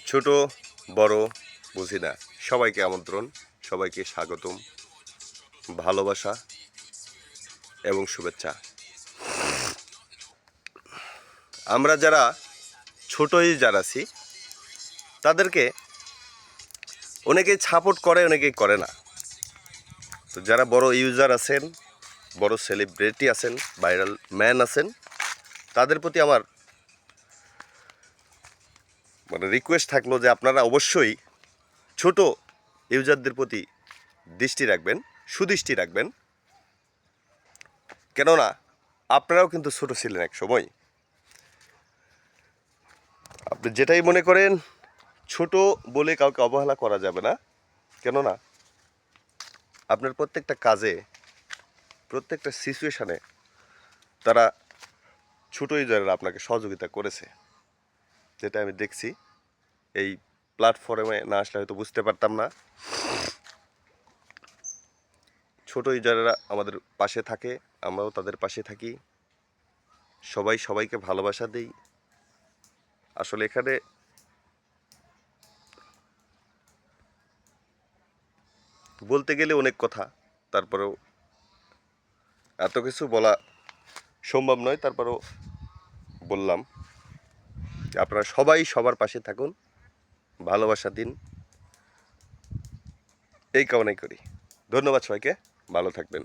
ছোট বড় বুঝি না, সবাইকে আমন্ত্রণ, সবাইকে স্বাগতম, ভালোবাসা এবং শুভেচ্ছা। আমরা যারা ছোট ইউজার আছি তাদেরকে অনেকেই সাপোর্ট করে, অনেকেই করে না। তো যারা বড় ইউজার আছেন, বড় সেলিব্রিটি আছেন, ভাইরাল ম্যান আছেন, তাদের প্রতি আমার রিকোয়েস্ট থাকলো যে আপনারা অবশ্যই ছোট ইউজারদের প্রতি দৃষ্টি রাখবেন, সুদৃষ্টি রাখবেন। কেননা আপনারাও কিন্তু ছোট ছিলেন এক সময়। আপনি যেটাই মনে করেন ছোট বলে কাউকে অবহেলা করা যাবে না। কেননা আপনার প্রত্যেকটা কাজে, প্রত্যেকটা সিচুয়েশানে তারা ছোট ইউজাররা আপনাকে সহযোগিতা করেছে, যেটা আমি দেখছি। এই প্ল্যাটফর্মে না আসলে হয়তো বুঝতে পারতাম না। ছোট ইউজাররা আমাদের পাশে থাকে, আমরাও তাদের পাশে থাকি, সবাই সবাইকে ভালোবাসা দিই। আসলে এখানে বলতে গেলে অনেক কথা, তারপরেও এত কিছু বলা সম্ভব নয়, তারপরেও বললাম যে আপনারা সবাই সবার পাশে থাকুন, ভালোবাসা দিন, এই কামনাই করি। ধন্যবাদ সবাইকে, ভালো থাকবেন।